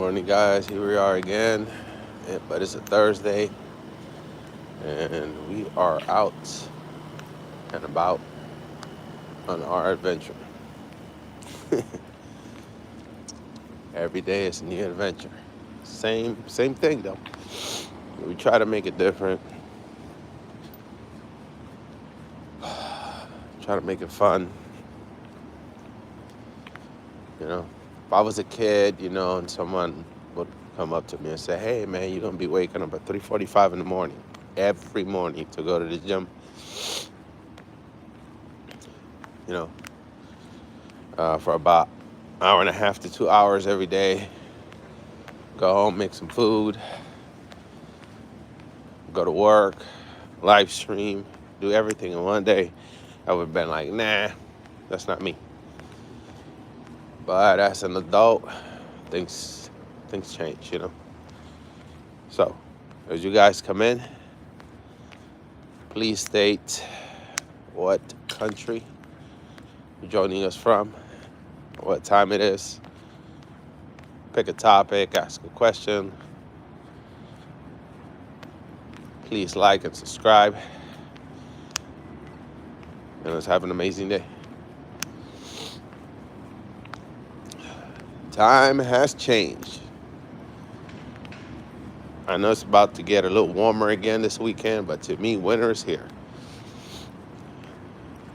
Morning, guys. Here we are again, but it's a Thursday, and we are out and about on our adventure. Every day is a new adventure. Same thing though. We try to make it different. Try to make it fun. If I was a kid, and someone would come up to me and say, "Hey, man, you're gonna be waking up at 3:45 in the morning every morning to go to the gym." For about an hour and a half to 2 hours every day. Go home, make some food, go to work, live stream, do everything in one day. I would have been like, nah, that's not me. But as an adult, things change, So, as you guys come in, please state what country you're joining us from, what time it is. Pick a topic, ask a question. Please like and subscribe. And let's have an amazing day. Time has changed. I know it's about to get a little warmer again this weekend, but to me, winter is here.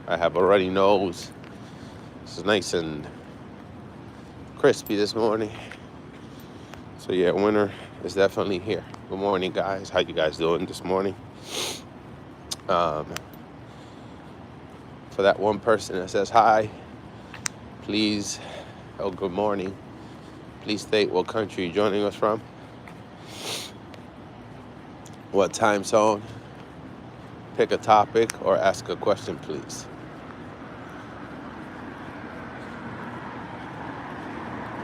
I have a runny nose. It's nice and crispy this morning. So yeah, winter is definitely here. Good morning, guys. How you guys doing this morning? For that one person that says hi, please, good morning. Please state what country you're joining us from, what time zone, pick a topic, or ask a question, please.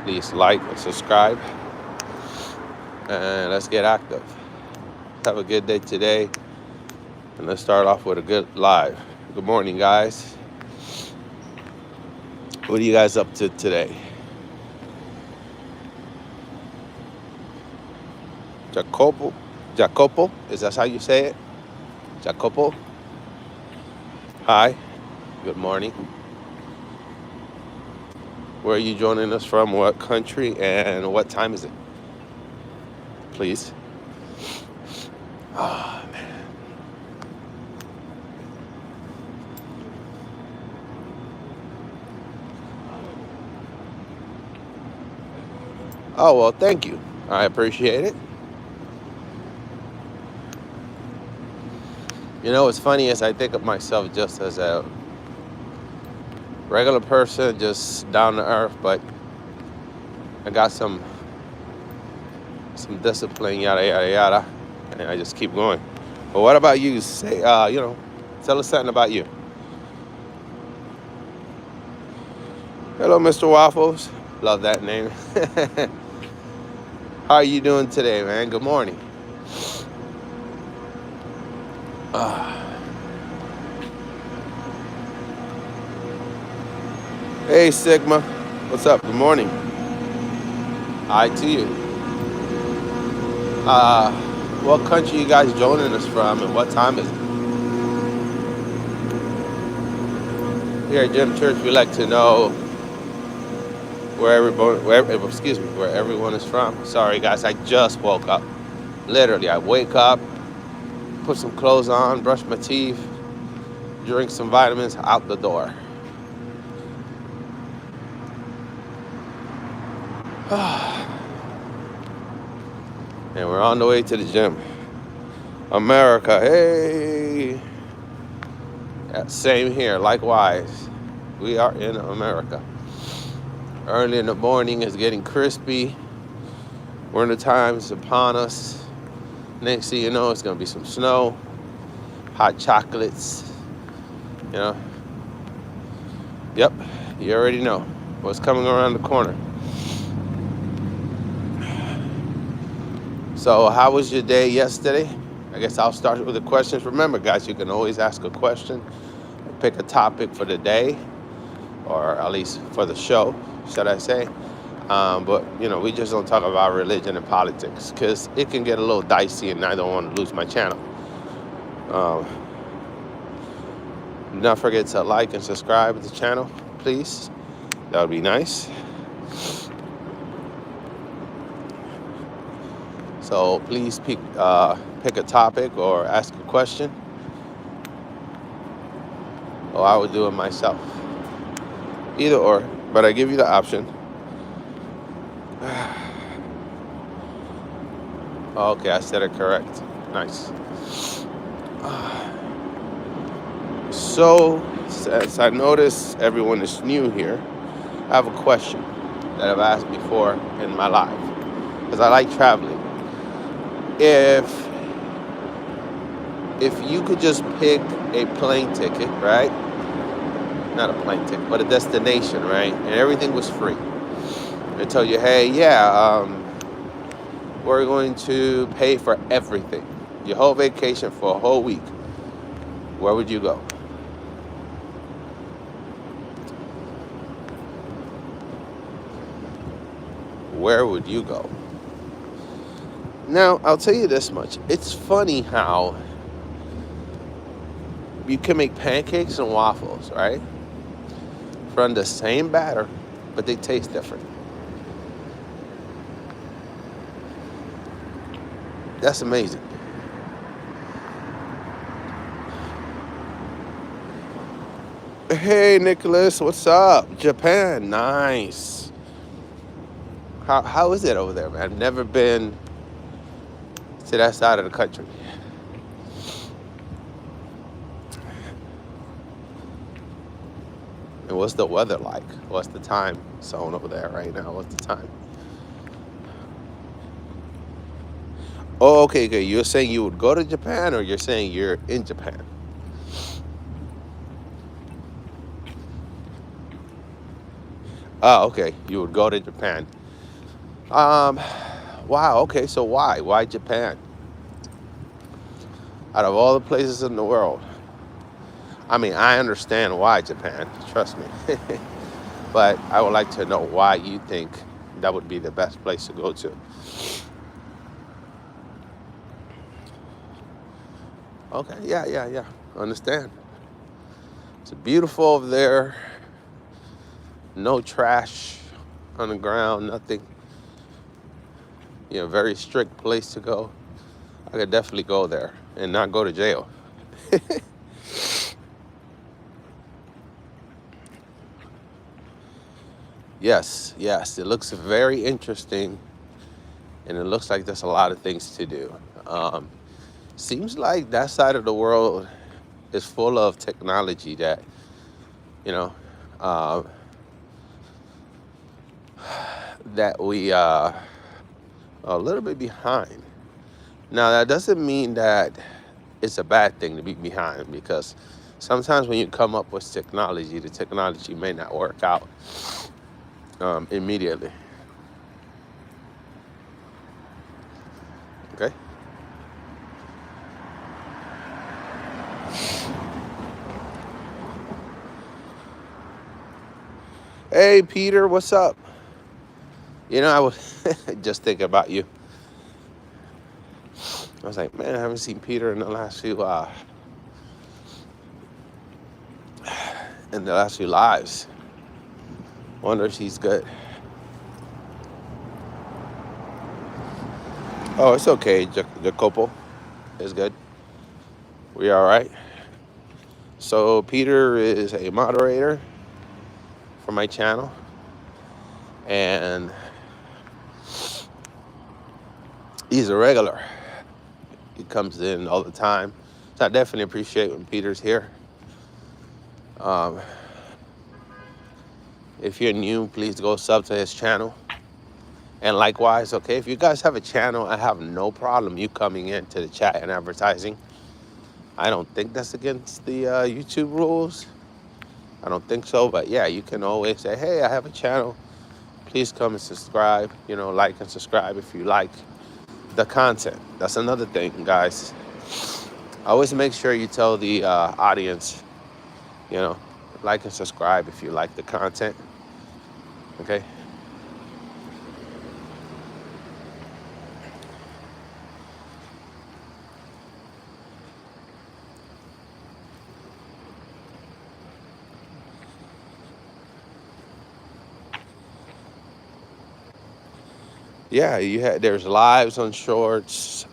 Please like and subscribe, and let's get active. Have a good day today, and let's start off with a good live. Good morning, guys. What are you guys up to today? Jacopo, is that how you say it? Jacopo? Hi, good morning. Where are you joining us from? What country? And what time is it? Please. Oh, man. Oh, well, thank you. I appreciate it. What's funny is I think of myself just as a regular person, just down to earth, but I got some discipline, yada, yada, yada, and I just keep going. But what about you? Say, tell us something about you. Hello, Mr. Waffles. Love that name. How are you doing today, man? Good morning. Hey, Sigma. What's up? Good morning. Hi to you. What country you guys joining us from, and what time is it? Here at GymChurch, we like to know where everyone is from. Sorry, guys, I just woke up. Literally, I wake up, put some clothes on, brush my teeth, drink some vitamins, out the door. And we're on the way to the gym. America, hey! Yeah, same here, likewise. We are in America. Early in the morning, it's getting crispy. Winter time is upon us. Next thing you know, it's gonna be some snow, hot chocolates, Yep, you already know what's coming around the corner. So how was your day yesterday? I guess I'll start with the questions. Remember, guys, you can always ask a question, pick a topic for the day, or at least for the show, should I say. But we just don't talk about religion and politics because it can get a little dicey, and I don't want to lose my channel. Um, do not forget to like and subscribe to the channel, please. That would be nice. So please pick a topic or ask a question, or I would do it myself. Either or, but I give you the option. Okay, I said it correct. Nice. So, as I notice everyone is new here, I have a question that I've asked before in my life, because I like traveling. If you could just pick a plane ticket, right? Not a plane ticket, but a destination, right? And everything was free. They tell you, hey, yeah, we're going to pay for everything. Your whole vacation for a whole week. Where would you go? Where would you go? Now, I'll tell you this much. It's funny how you can make pancakes and waffles, right? From the same batter, but they taste different. That's amazing. Hey, Nicholas, what's up? Japan, nice. How is it over there, man? I've never been to that side of the country. And what's the weather like? What's the time zone over there right now? What's the time? Oh, okay, good. You're saying you would go to Japan, or you're saying you're in Japan? Oh, okay. You would go to Japan. Wow. Okay. So why? Why Japan? Out of all the places in the world, I mean, I understand why Japan. Trust me. But I would like to know why you think that would be the best place to go to. Okay. Yeah. Understand. It's beautiful over there. No trash on the ground. Nothing. Very strict place to go. I could definitely go there and not go to jail. Yes. It looks very interesting, and it looks like there's a lot of things to do. Seems like that side of the world is full of technology that, uh, that we are a little bit behind. Now, that doesn't mean that it's a bad thing to be behind, because sometimes when you come up with technology, the technology may not work out immediately. Okay? Hey, Peter, what's up? I was just thinking about you. I was like, man, I haven't seen Peter in the last few lives. Wonder if he's good. Oh, it's okay, Jacopo. It's good. We all right. So Peter is a moderator for my channel, and he's a regular. He comes in all the time. So I definitely appreciate when Peter's here. If you're new, please go sub to his channel. And likewise, okay, if you guys have a channel, I have no problem you coming into the chat and advertising. I don't think that's against the YouTube rules. I don't think so, but yeah, you can always say, hey, I have a channel. Please come and subscribe, like and subscribe if you like the content. That's another thing, guys. Always make sure you tell the audience, like and subscribe if you like the content, okay? Yeah, there's lives on shorts.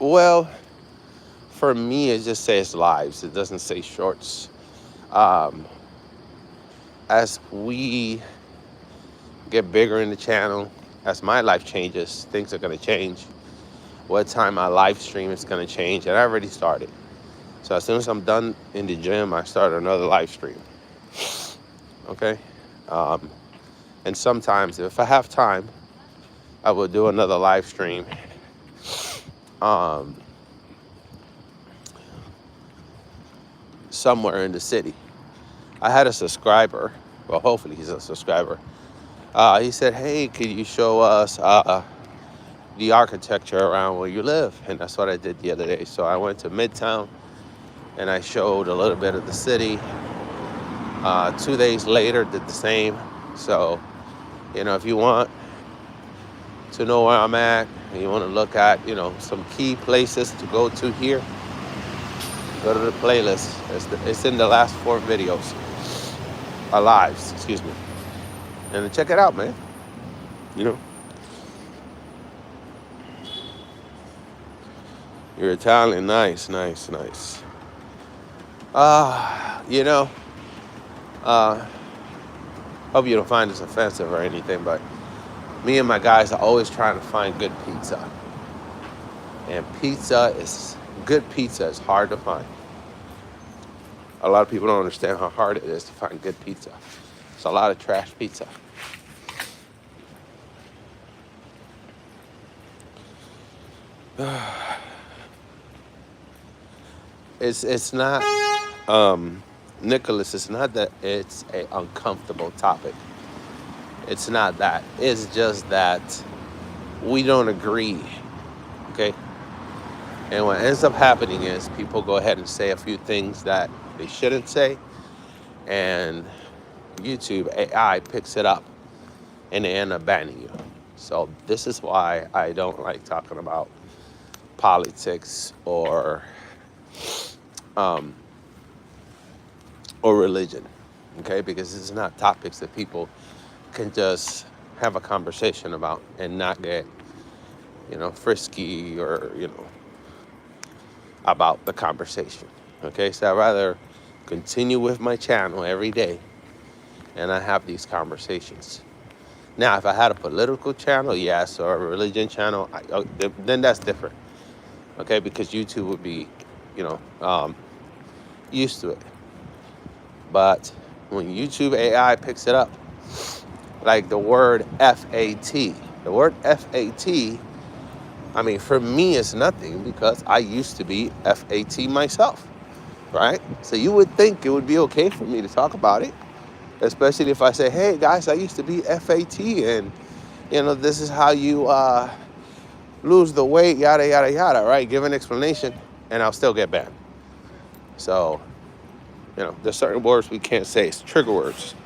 Well, for me, it just says lives. It doesn't say shorts. Um, as we get bigger in the channel, as my life changes, things are going to change. What time my live stream is going to change, and I already started. So as soon as I'm done in the gym, I start another live stream. Okay. Um, and sometimes, if I have time, I will do another live stream. Um, Somewhere in the city. I had a subscriber. Well, hopefully he's a subscriber. He said, "Hey, could you show us the architecture around where you live?" And that's what I did the other day. So I went to Midtown and I showed a little bit of the city. 2 days later, did the same. So, if you want to know where I'm at, and you want to look at, some key places to go to here, go to the playlist. It's in the last 4 videos, lives, excuse me. And check it out, man. You know, you're Italian, nice, nice, nice. You know, uh, hope you don't find this offensive or anything, but me and my guys are always trying to find good pizza. And good pizza is hard to find. A lot of people don't understand how hard it is to find good pizza. It's a lot of trash pizza. It's not, Nicholas, it's not that it's a uncomfortable topic. It's not that. It's just that we don't agree, okay? And what ends up happening is people go ahead and say a few things that they shouldn't say, and YouTube AI picks it up, and they end up banning you. So this is why I don't like talking about politics or religion, okay? Because it's not topics that people can just have a conversation about and not get, frisky or, about the conversation, okay? So I'd rather continue with my channel every day and I have these conversations. Now, if I had a political channel, yes, or a religion channel, then that's different, okay? Because YouTube would be, used to it. But when YouTube AI picks it up, like the word FAT, I mean, for me, it's nothing because I used to be FAT myself, right? So you would think it would be okay for me to talk about it, especially if I say, hey, guys, I used to be FAT, and, this is how you lose the weight, yada, yada, yada, right? Give an explanation, and I'll still get banned. So, there's certain words we can't say. It's trigger words.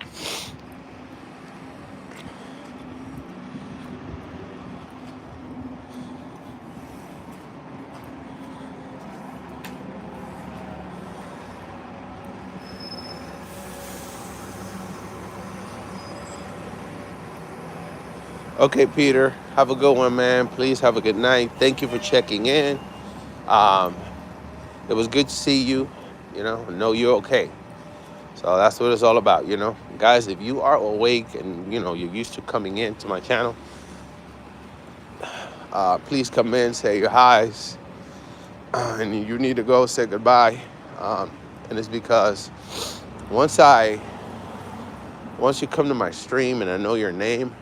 Okay, Peter, have a good one, man. Please have a good night. Thank you for checking in. It was good to see you, know you're okay. So that's what it's all about, Guys, if you are awake and, you're used to coming into my channel, please come in, say your highs, and you need to go, say goodbye. And it's because once you come to my stream and I know your name,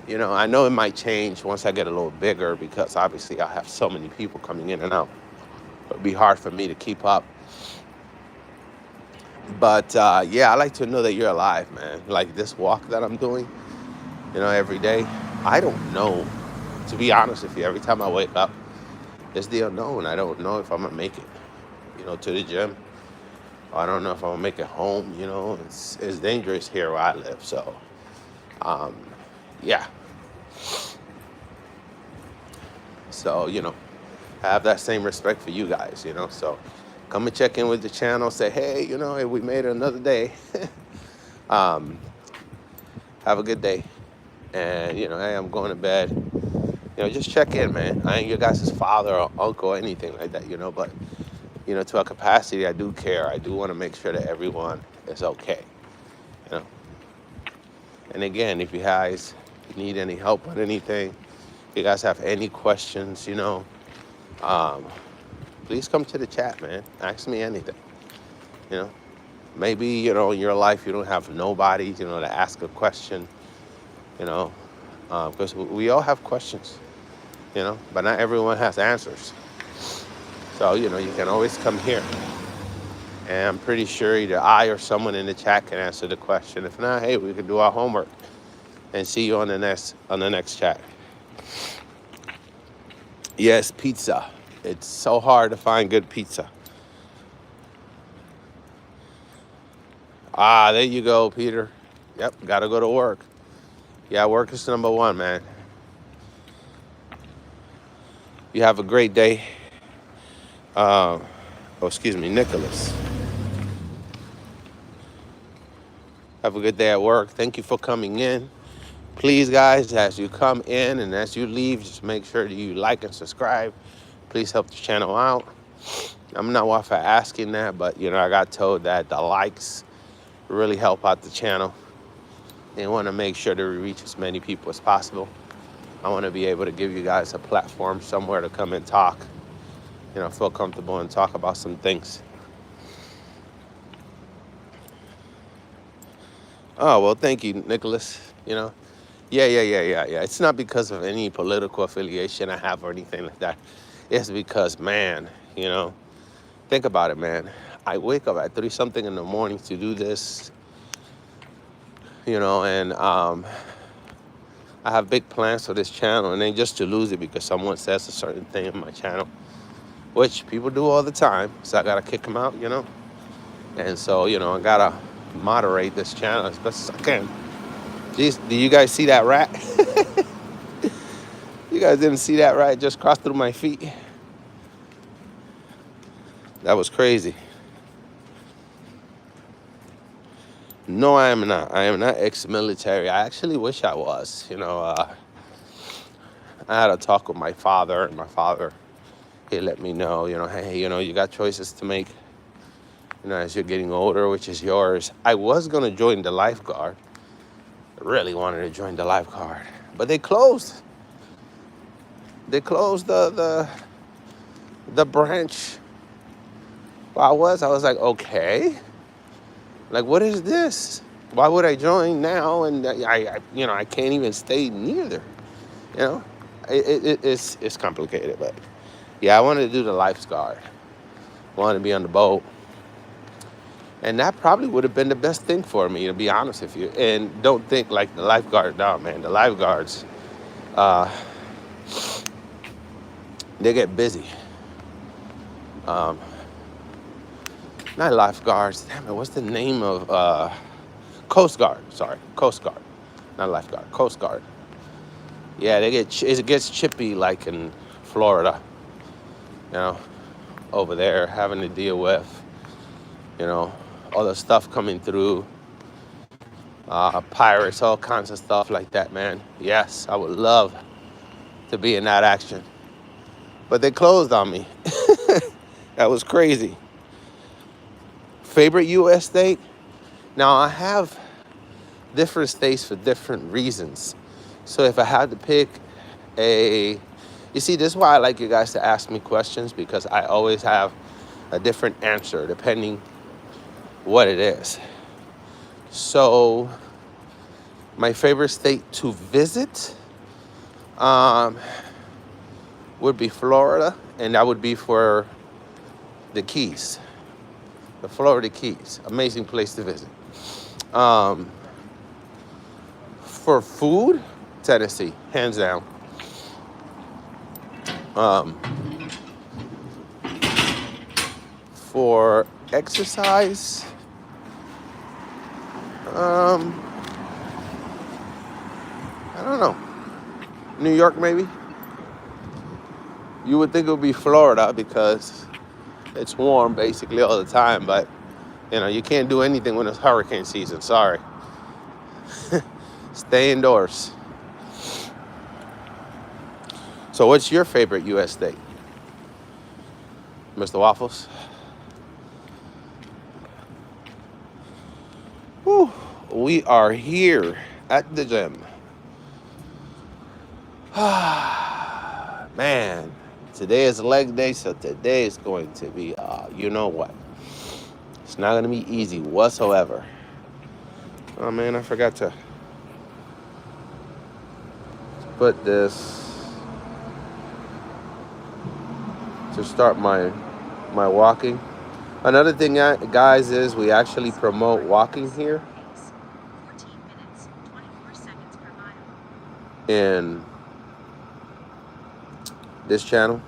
I know it might change once I get a little bigger because obviously I have so many people coming in and out. It'd be hard for me to keep up. But yeah, I like to know that you're alive, man. Like this walk that I'm doing, every day. I don't know, to be honest with you. Every time I wake up, it's the unknown. I don't know if I'm gonna make it, to the gym. I don't know if I'm gonna make it home. It's dangerous here where I live. So, yeah. So, I have that same respect for you guys, So come and check in with the channel. Say, hey, hey, we made it another day. Have a good day. And, hey, I'm going to bed. Just check in, man. I ain't your guys' father or uncle or anything like that, but, to a capacity, I do care. I do want to make sure that everyone is okay, you know. And again, if you guys need any help with anything, if you guys have any questions, um, please come to the chat, man. Ask me anything, you know. Maybe, in your life you don't have nobody, to ask a question, because we all have questions, but not everyone has answers. So, you can always come here. And I'm pretty sure either I or someone in the chat can answer the question. If not, hey, we can do our homework and see you on the next chat. Yes, pizza. It's so hard to find good pizza. Ah, there you go, Peter. Yep, gotta go to work. Yeah, work is number one, man. You have a great day. Excuse me, Nicholas. Have a good day at work. Thank you for coming in. Please, guys, as you come in and as you leave, just make sure that you like and subscribe. Please help the channel out. I'm not one for asking that, but, I got told that the likes really help out the channel. And I want to make sure that we reach as many people as possible. I want to be able to give you guys a platform somewhere to come and talk, feel comfortable and talk about some things. Oh, well, thank you, Nicholas. Yeah. It's not because of any political affiliation I have or anything like that. It's because, man, think about it, man. I wake up at 3-something in the morning to do this, and I have big plans for this channel, and then just to lose it because someone says a certain thing in my channel, which people do all the time, so I gotta kick them out, and so, I gotta moderate this channel as best as I can. Jeez, do you guys see that rat? You guys didn't see that rat just cross through my feet? That was crazy. No, I am not. I am not ex-military. I actually wish I was. I had a talk with my father, and my father, he let me know, hey, you got choices to make, as you're getting older, which is yours. I was going to join the lifeguard. I really wanted to join the lifeguard, but they closed. They closed the branch. Well, I was like, okay. Like, what is this? Why would I join now? And I can't even stay near there. It's complicated, but yeah, I wanted to do the lifeguard. Wanted to be on the boat, and that probably would have been the best thing for me, to be honest with you. And don't think like the lifeguard down, man. The lifeguards, they get busy. Not lifeguards. Damn it, what's the name of Coast Guard? Sorry, Coast Guard, not lifeguard. Coast Guard. Yeah, it gets chippy like in Florida. Over there having to deal with, all the stuff coming through, pirates, all kinds of stuff like that, man. Yes, I would love to be in that action, but they closed on me. That was crazy. Favorite U.S. state? Now, I have different states for different reasons. So if I had to pick you see, this is why I like you guys to ask me questions, because I always have a different answer depending what it is. So my favorite state to visit would be Florida, and that would be for the Keys. The Florida Keys, amazing place to visit. For food, Tennessee, hands down. For exercise, I don't know. New York, maybe. You would think it would be Florida because it's warm basically all the time, but you can't do anything when it's hurricane season. Sorry. Stay indoors. So what's your favorite U.S. state? Mr. Waffles? Whew. We are here at the gym. Man, today is leg day, so today is going to be, you know what? It's not going to be easy whatsoever. Oh man, I forgot to put this to start my walking. Another thing, guys, is we actually promote walking here in this channel.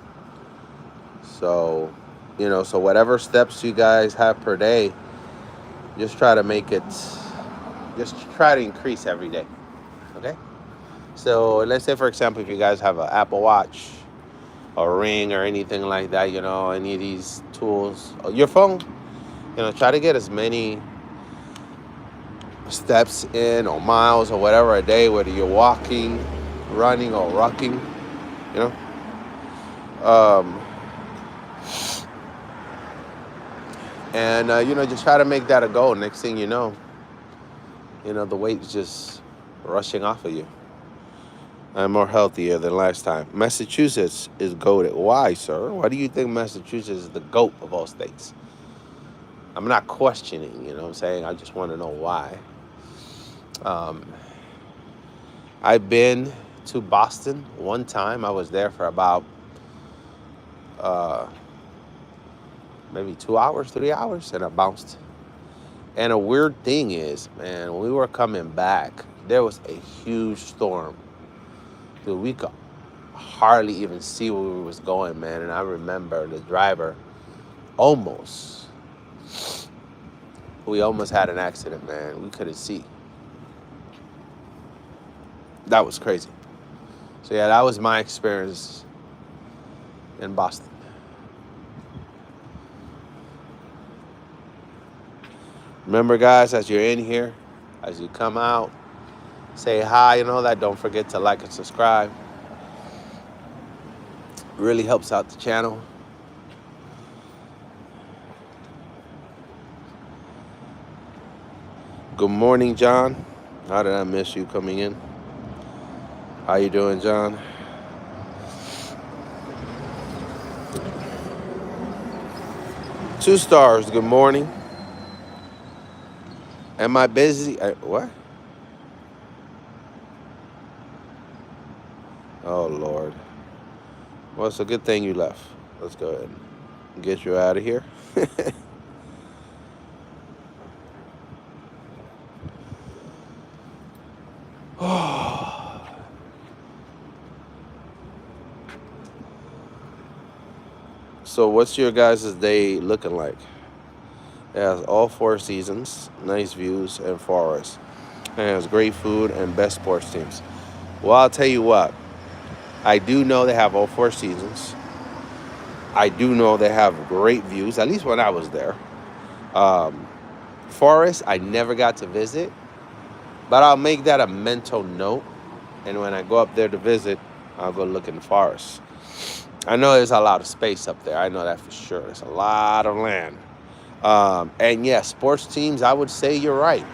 So, so whatever steps you guys have per day, just try to increase every day. Okay? So let's say, for example, if you guys have an Apple Watch or Ring or anything like that, any of these tools, or your phone, try to get as many steps in or miles or whatever a day, whether you're walking, running, or rucking, and just try to make that a goal. Next thing you know, the weight's just rushing off of you. I'm more healthier than last time. Massachusetts is goated. Why, sir? Why do you think Massachusetts is the GOAT of all states? I'm not questioning, what I'm saying? I just want to know why. I've been to Boston one time. I was there for about maybe 2 hours, 3 hours, and I bounced. And a weird thing is, man, when we were coming back, there was a huge storm. Dude, we could hardly even see where we was going, man. And I remember the driver we almost had an accident, man. We couldn't see. That was crazy. So yeah, that was my experience in Boston. Remember, guys, as you're in here, as you come out, say hi and all that. Don't forget to like and subscribe. Really helps out the channel. Good morning, John. How did I miss you coming in? How you doing, John? Two stars. Good morning. Am I busy? What? Oh, Lord. Well, it's a good thing you left. Let's go ahead and get you out of here. So what's your guys' day looking like? It has all 4 seasons, nice views, and forests. It has great food and best sports teams. Well, I'll tell you what. I do know they have all 4 seasons. I do know they have great views, at least when I was there. Forest, I never got to visit, but I'll make that a mental note. And when I go up there to visit, I'll go look in the forest. I know there's a lot of space up there. I know that for sure. There's a lot of land. And yeah, sports teams, I would say you're right.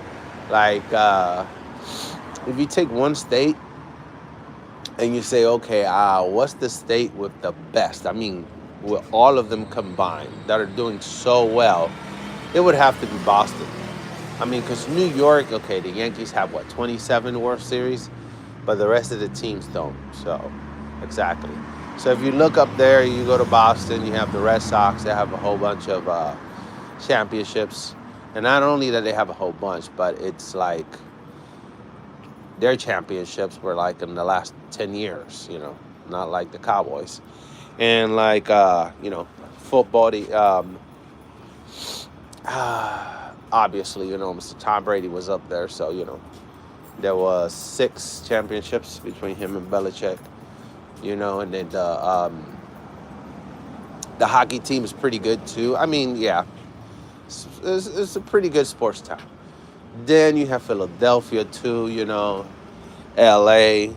Like, if you take one state and you say, okay, what's the state with the best? I mean, with all of them combined that are doing so well, it would have to be Boston. I mean, because New York, okay, the Yankees have, 27 World Series? But the rest of the teams don't. So, exactly. So if you look up there, you go to Boston, you have the Red Sox. They have a whole bunch of championships. And not only that they have a whole bunch, but it's like their championships were like in the last 10 years, not like the Cowboys. And like, football, obviously, Mr. Tom Brady was up there. So, there was 6 championships between him and Belichick. And then the hockey team is pretty good too. I mean, yeah, it's a pretty good sports town. Then you have Philadelphia too, LA,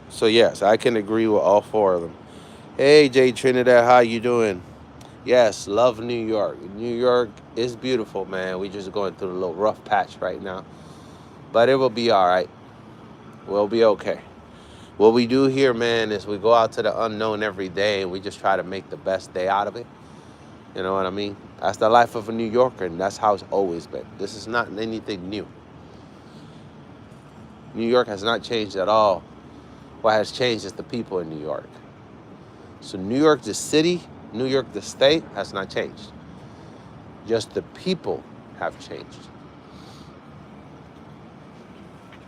So yes, I can agree with all four of them. Hey, Jay Trinidad, how you doing? Yes, love New York. New York is beautiful, man. We just going through a little rough patch right now, but it will be all right. We'll be okay. What we do here, man, is we go out to the unknown every day and we just try to make the best day out of it. You know what I mean? That's the life of a New Yorker, and that's how it's always been. This is not anything new. New York has not changed at all. What has changed is the people in New York. So New York, the city, New York, the state, has not changed. Just the people have changed.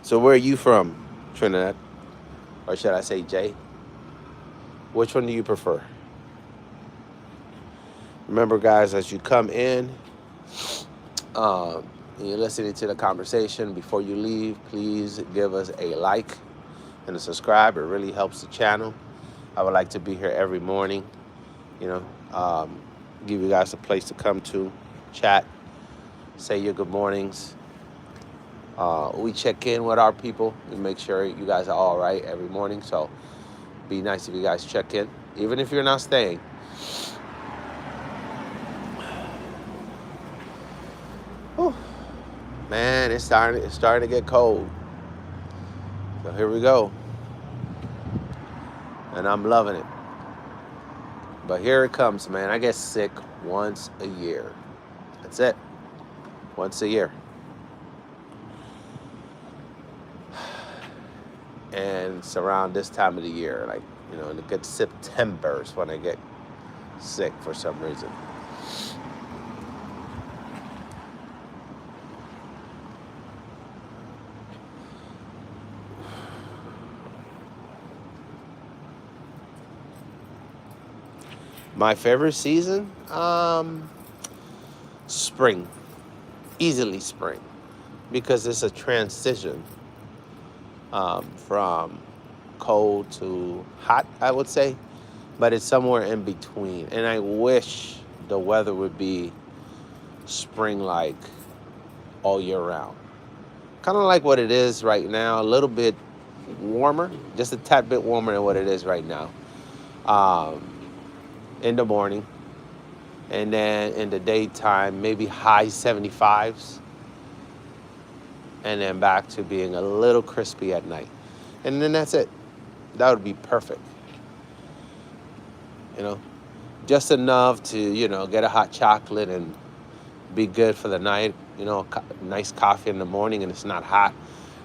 So where are you from, Trinidad? Or should I say Jay? Which one do you prefer? Remember, guys, as you come in, and you're listening to the conversation, before you leave, please give us a like and a subscribe. It really helps the channel. I would like to be here every morning, you know, give you guys a place to come to, chat, say your good mornings. We check in with our people. We make sure you guys are all right every morning. So be nice if you guys check in, even if you're not staying. Whew. Man, it's starting to get cold. So here we go. And I'm loving it. But here it comes, man. I get sick once a year. That's it. Once a year. And it's around this time of the year, like, you know, it gets September is when I get sick for some reason. My favorite season? Spring. Easily spring. Because it's a transition from cold to hot, I would say. But it's somewhere in between. And I wish the weather would be spring-like all year round. Kind of like what it is right now. A little bit warmer. Just a tad bit warmer than what it is right now. In the morning, and then in the daytime, maybe high 75s, and then back to being a little crispy at night. And then that's it. That would be perfect. You know, just enough to, you know, get a hot chocolate and be good for the night. You know, nice coffee in the morning and it's not hot.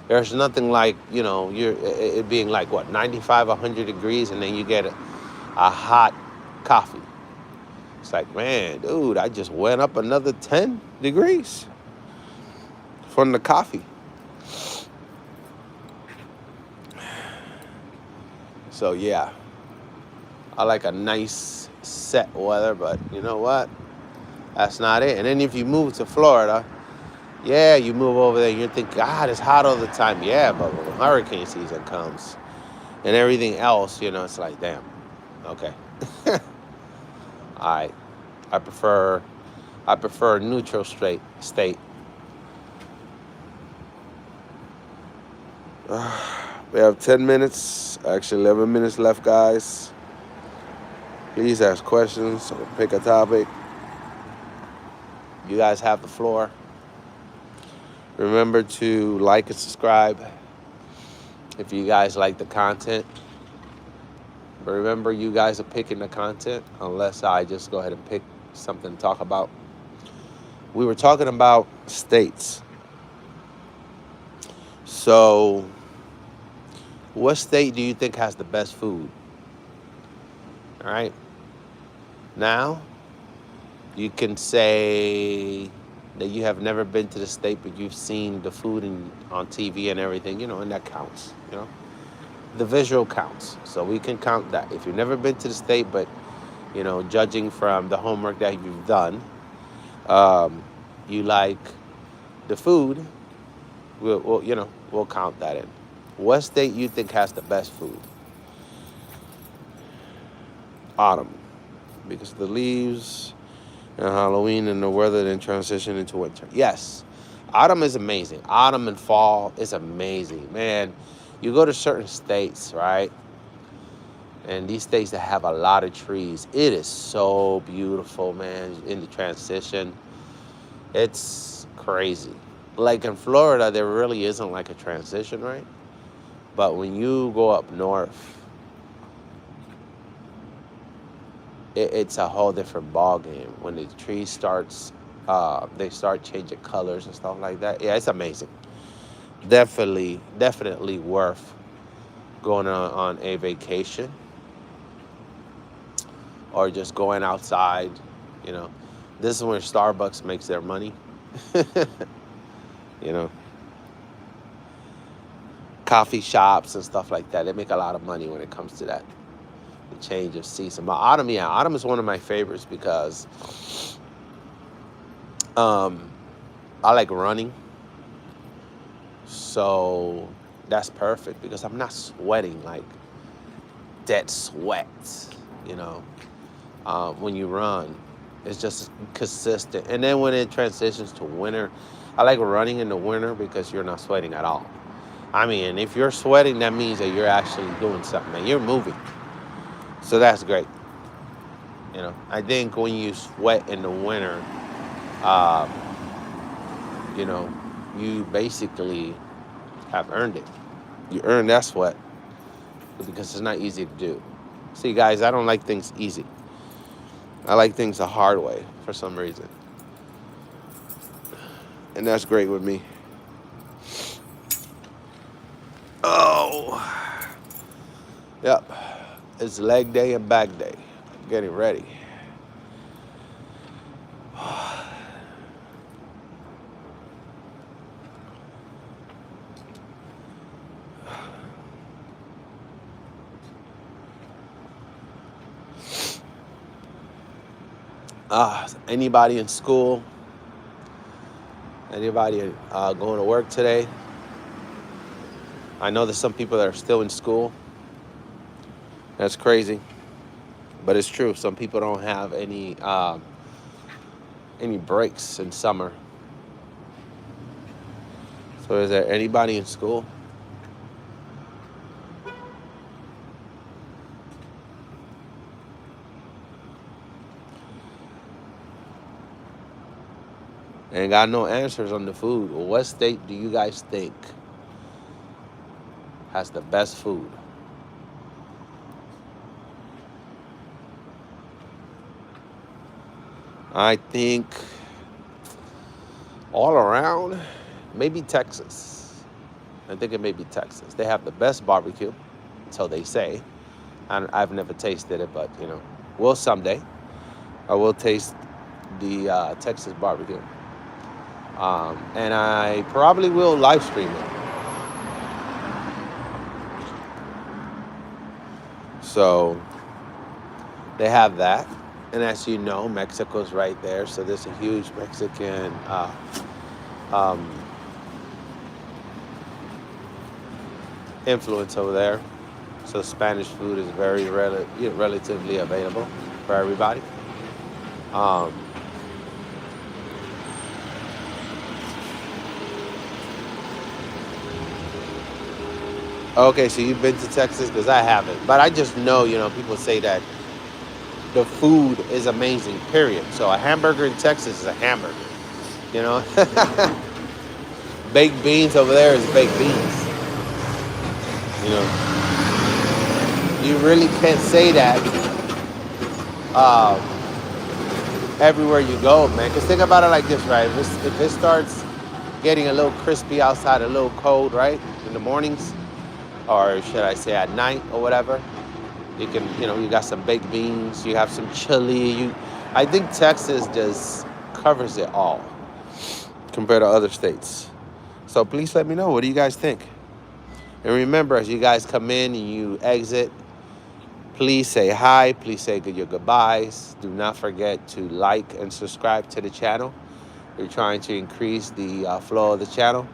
There's nothing like, you know, it being like, what, 95, 100 degrees, and then you get a hot coffee. It's like, man, dude, I just went up another 10 degrees from the coffee. So yeah, I like a nice set weather, but you know what? That's not it. And then if you move to Florida, yeah, you move over there and you think, God, it's hot all the time. Yeah, but when hurricane season comes and everything else, you know, it's like, damn, okay. All right. I prefer a neutral state. We have 10 minutes, actually 11 minutes left, guys. Please ask questions or pick a topic. You guys have the floor. Remember to like and subscribe if you guys like the content. But remember, you guys are picking the content unless I just go ahead and pick something to talk about. We were talking about states. So, what state do you think has the best food? All right. Now, you can say that you have never been to the state, but you've seen the food on TV and everything, you know, and that counts, you know. The visual counts. So we can count that. If you've never been to the state, but, you know, judging from the homework that you've done, you like the food, we'll count that in. What state you think has the best food? Autumn. Because the leaves and Halloween and the weather then transition into winter. Yes. Autumn is amazing. Autumn and fall is amazing. Man, You go to certain states, right? And these states that have a lot of trees, it is so beautiful, man, in the transition. It's crazy. Like in Florida, there really isn't like a transition, right? But when you go up north, it's a whole different ball game. When the trees starts, they start changing colors and stuff like that. Yeah, it's amazing. Definitely worth going on a vacation or just going outside. You know, this is where Starbucks makes their money. You know, coffee shops and stuff like that. They make a lot of money when it comes to that. The change of season. But autumn, yeah, autumn is one of my favorites because um, I like running. So that's perfect because I'm not sweating like dead sweat, you know. When you run, it's just consistent. And then when it transitions to winter, I like running in the winter because you're not sweating at all. I mean, if you're sweating, that means that you're actually doing something, man. You're moving. So that's great. You know, I think when you sweat in the winter, uh, you know, you basically have earned it. You earn that sweat because it's not easy to do. See, guys, I don't like things easy. I like things the hard way for some reason. And that's great with me. Oh, yep. It's leg day and back day. I'm getting ready. Anybody in school? Anybody going to work today? I know there's some people that are still in school. That's crazy, but it's true. Some people don't have any breaks in summer. So is there anybody in school? And got no answers on the food. Well, what state do you guys think has the best food? I think all around, maybe Texas. I think it may be Texas. They have the best barbecue, so they say. I've never tasted it, but you know, will someday. I will taste the Texas barbecue, and I probably will live stream it. So they have that, and as you know, Mexico's right there. So there's a huge Mexican um, influence over there. So Spanish food is very relatively available for everybody. Um, okay, so you've been to Texas because I haven't, but I just know, you know, people say that the food is amazing. Period. So a hamburger in Texas is a hamburger. You know, baked beans over there is baked beans. You know, you really can't say that uh, everywhere you go, man. Because think about it like this, right? If it starts getting a little crispy outside, a little cold, right, in the mornings, or should I say at night or whatever, you can, you know, you got some baked beans, you have some chili. I think Texas just covers it all compared to other states. So please let me know. What do you guys think? And remember, as you guys come in and you exit, please say hi. Please say your goodbyes. Do not forget to like and subscribe to the channel. We're trying to increase the flow of the channel.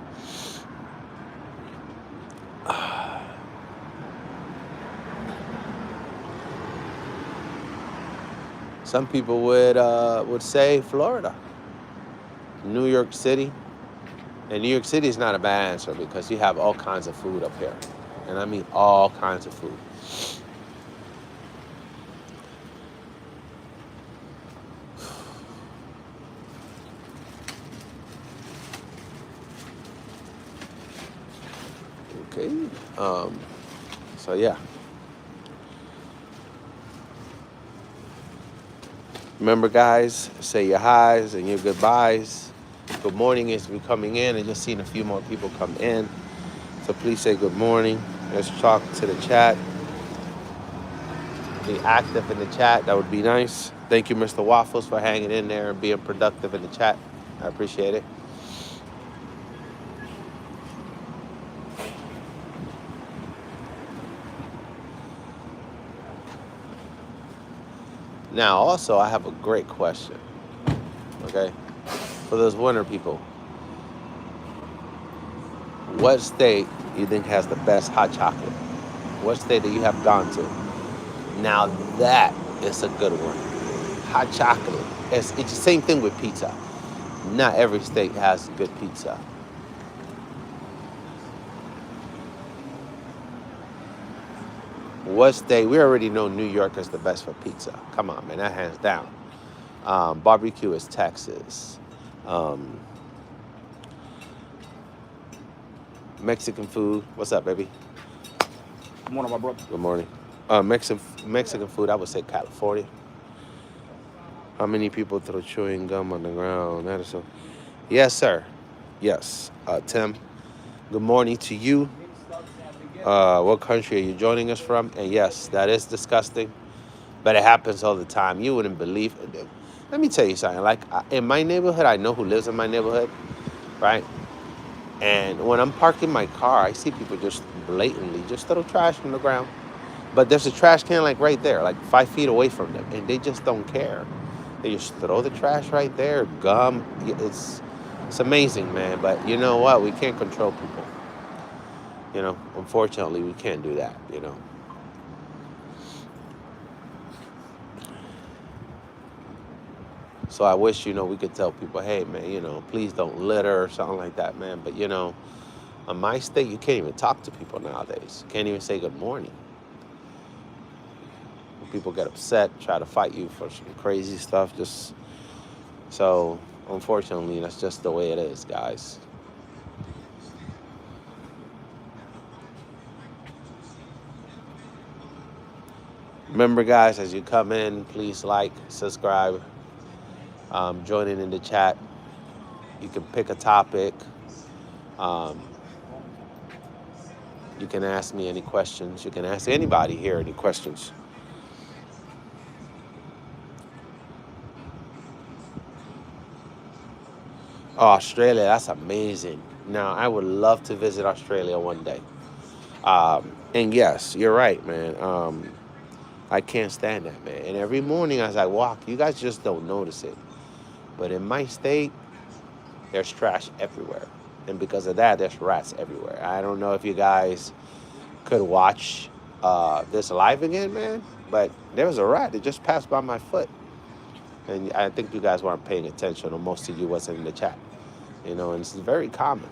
Some people would say Florida, New York City. And New York City is not a bad answer because you have all kinds of food up here. And I mean all kinds of food. Okay. So yeah. Remember, guys, say your highs and your goodbyes. Good morning is we coming in, and just seeing a few more people come in. So please say good morning. Let's talk to the chat. Be active in the chat. That would be nice. Thank you, Mr. Waffles, for hanging in there and being productive in the chat. I appreciate it. Now, also, I have a great question. Okay, for those winter people, what state do you think has the best hot chocolate? What state that you have gone to? Now that is a good one. Hot chocolate. It's the same thing with pizza. Not every state has good pizza. What state? We already know New York is the best for pizza. Come on, man, that hands down. Barbecue is Texas. Um, Mexican food. What's up, baby? Good morning, my brother. Good morning. Mexican food, I would say California. How many people throw chewing gum on the ground? That is so. Yes, sir. Yes. Tim, good morning to you. What country are you joining us from? And yes, that is disgusting, but it happens all the time. You wouldn't believe it. Let me tell you something. Like in my neighborhood, I know who lives in my neighborhood, right? And when I'm parking my car, I see people just blatantly just throw trash on the ground. But there's a trash can like right there, like 5 feet away from them, and they just don't care. They just throw the trash right there, gum. It's amazing, man. But you know what? We can't control people. Unfortunately, we can't do that. So I wish, we could tell people, hey, man, please don't litter or something like that, man. But, in my state, you can't even talk to people nowadays. You can't even say good morning. People get upset, try to fight you for some crazy stuff. So, unfortunately, that's just the way it is, guys. Remember, guys, as you come in, please like, subscribe, join in the chat. You can pick a topic. You can ask me any questions. You can ask anybody here any questions. Oh, Australia, that's amazing. Now, I would love to visit Australia one day. And yes, you're right, man. I can't stand that, man. And every morning as I walk, you guys just don't notice it. But in my state, there's trash everywhere. And because of that, there's rats everywhere. I don't know if you guys could watch this live again, man. But there was a rat that just passed by my foot. And I think you guys weren't paying attention, or most of you wasn't in the chat. And it's very common.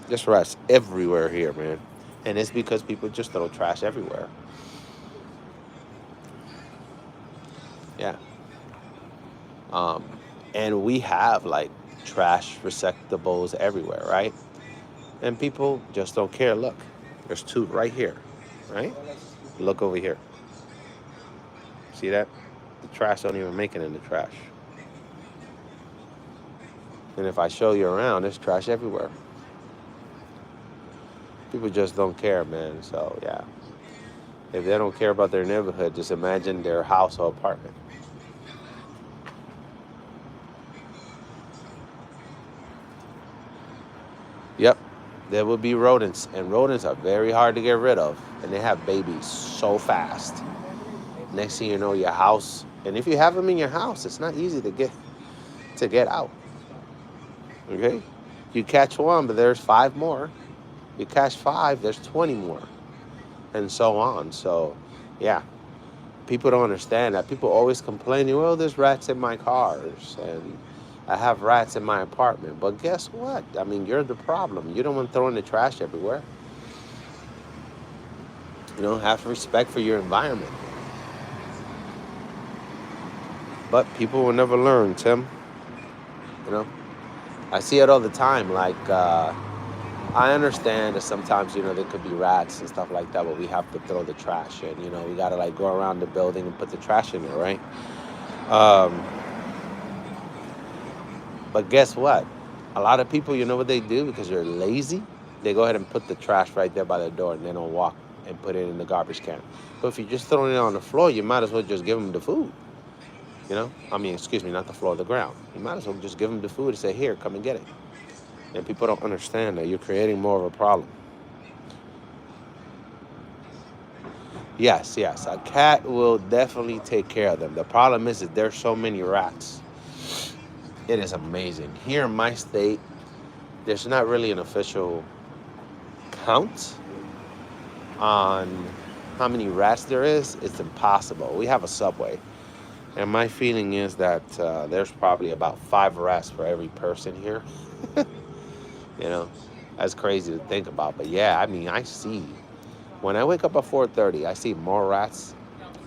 There's rats everywhere here, man. And it's because people just throw trash everywhere. Yeah. And we have like trash receptacles everywhere, right? And people just don't care. Look, there's two right here, right? Look over here. See that? The trash don't even make it in the trash. And if I show you around, there's trash everywhere. People just don't care, man. So, yeah. If they don't care about their neighborhood, just imagine their house or apartment. Yep. There will be rodents, and rodents are very hard to get rid of, and they have babies so fast. Next thing you know, your house, and if you have them in your house, it's not easy to get out. Okay? You catch one, but there's 5 more. You catch 5, there's 20 more, and so on. So, yeah, people don't understand that. People always complaining, well, there's rats in my cars, and I have rats in my apartment. But guess what? I mean, you're the problem. You're the one throwing the trash everywhere. Have respect for your environment. But people will never learn, Tim. You know, I see it all the time. Like, I understand that sometimes, there could be rats and stuff like that, but we have to throw the trash in. We got to, like, go around the building and put the trash in there, right? Um, but guess what? A lot of people, you know what they do because they're lazy? They go ahead and put the trash right there by the door and they don't walk and put it in the garbage can. But if you're just throwing it on the floor, you might as well just give them the food. I mean, excuse me, not the floor, the ground. You might as well just give them the food and say, here, come and get it. And people don't understand that you're creating more of a problem. Yes, a cat will definitely take care of them. The problem is that there's so many rats. It is amazing. Here in my state, there's not really an official count on how many rats there is. It's impossible. We have a subway. And my feeling is that there's probably about 5 rats for every person here. You know, that's crazy to think about. But yeah, I mean, when I wake up at 4:30, I see more rats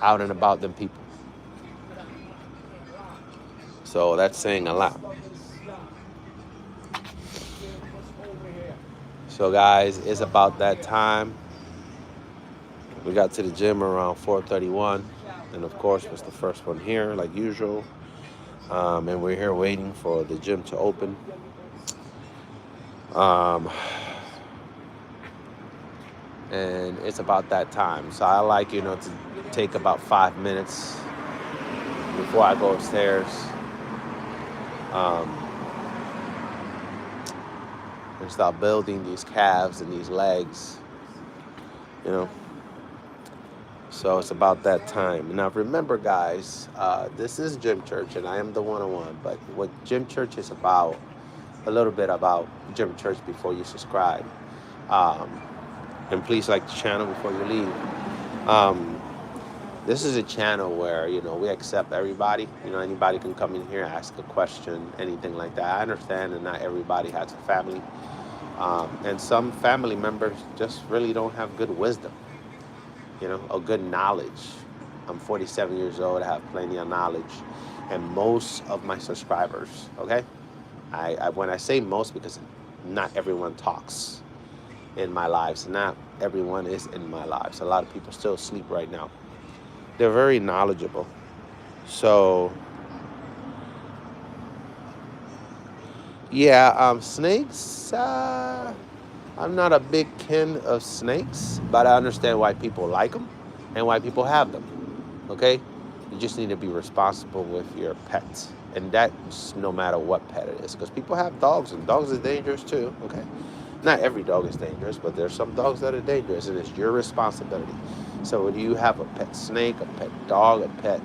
out and about than people. So that's saying a lot. So guys, it's about that time. We got to the gym around 4:31. And of course, was the first one here, like usual. And we're here waiting for the gym to open. And it's about that time. So I like, to take about 5 minutes before I go upstairs. And start building these calves and these legs, So it's about that time. Now remember, guys, this is GymChurch, and I am the one-on-one. But what GymChurch is about, a little bit about GymChurch before you subscribe. And please like the channel before you leave. This is a channel where, we accept everybody. Anybody can come in here, ask a question, anything like that. I understand that not everybody has a family. And some family members just really don't have good wisdom, or good knowledge. I'm 47 years old. I have plenty of knowledge. And most of my subscribers, okay? When I say most, because not everyone talks in my lives. Not everyone is in my lives. A lot of people still sleep right now. They're very knowledgeable. So, yeah, snakes, I'm not a big kin of snakes, but I understand why people like them and why people have them, okay? You just need to be responsible with your pets. And that's no matter what pet it is, because people have dogs, and dogs are dangerous too, okay? Not every dog is dangerous, but there's some dogs that are dangerous, and it's your responsibility. So whether you have a pet snake, a pet dog, a pet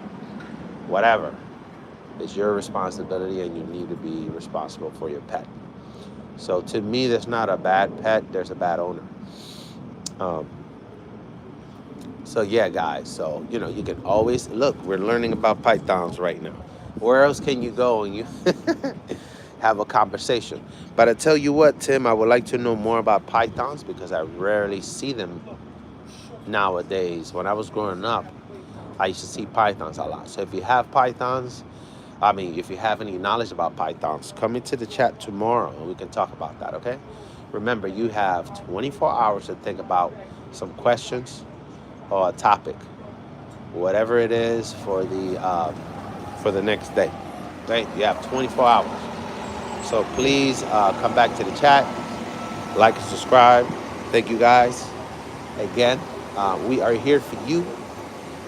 whatever, it's your responsibility, and you need to be responsible for your pet. So to me, there's not a bad pet, there's a bad owner. So yeah, guys, so, you can always, look, we're learning about pythons right now. Where else can you go and you have a conversation? But I tell you what, Tim, I would like to know more about pythons because I rarely see them nowadays. When I was growing up, I used to see pythons a lot. So if you have pythons, if you have any knowledge about pythons, come into the chat tomorrow and we can talk about that, okay? Remember, you have 24 hours to think about some questions or a topic, whatever it is for the next day, okay? You have 24 hours. So please come back to the chat, like and subscribe. Thank you, guys. Again, we are here for you,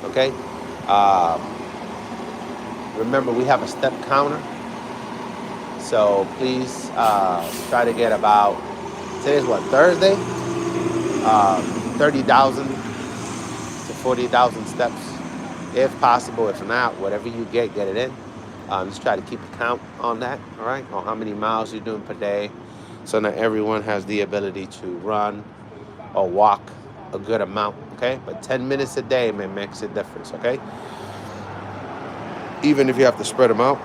okay? Remember, we have a step counter. So please try to get about, today's what, Thursday? 30,000 to 40,000 steps, if possible. If not, whatever you get it in. Just try to keep a count on that, all right? On how many miles you're doing per day. So not everyone has the ability to run or walk a good amount, okay? But 10 minutes a day makes a difference, okay? Even if you have to spread them out.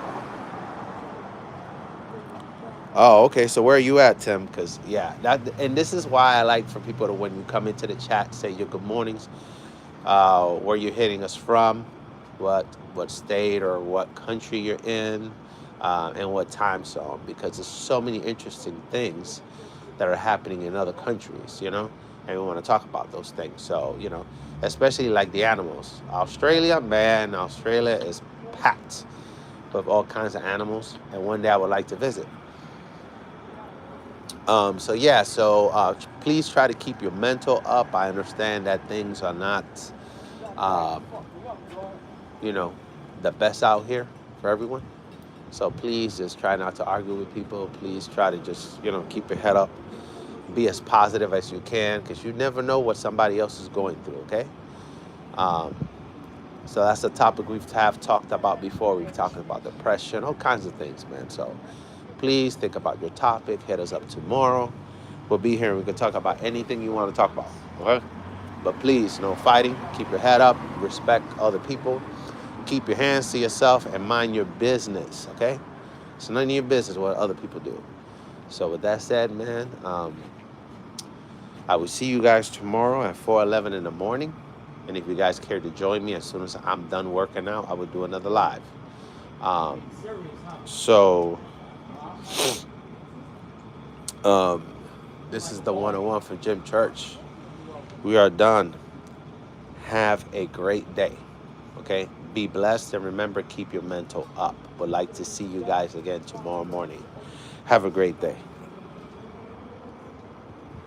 Oh, okay. So where are you at, Tim? Because yeah, that and this is why I like for people to when you come into the chat say your good mornings, where you're hitting us from, what what state or what country you're in, and what time zone. Because there's so many interesting things that are happening in other countries, and we want to talk about those things. So especially like the animals. Australia, man, Australia is packed with all kinds of animals, and one day I would like to visit. So yeah, so please try to keep your mental up. I understand that things are not, uh, you know, the best out here for everyone. So please just try not to argue with people. Please try to just, keep your head up. Be as positive as you can because you never know what somebody else is going through, okay? Um, so that's a topic we've have talked about before. We've talked about depression, all kinds of things, man. So please think about your topic. Hit us up tomorrow. We'll be here and we can talk about anything you want to talk about. Okay? But please, no fighting. Keep your head up. Respect other people. Keep your hands to yourself and mind your business. Okay? It's none of your business what other people do. So with that said, man, I will see you guys tomorrow at 4:11 in the morning. And if you guys care to join me as soon as I'm done working out, I will do another live. Um, so um, this is the 101 for GymChurch. We are done. Have a great day. Okay? Be blessed and remember, keep your mental up. Would like to see you guys again tomorrow morning. Have a great day.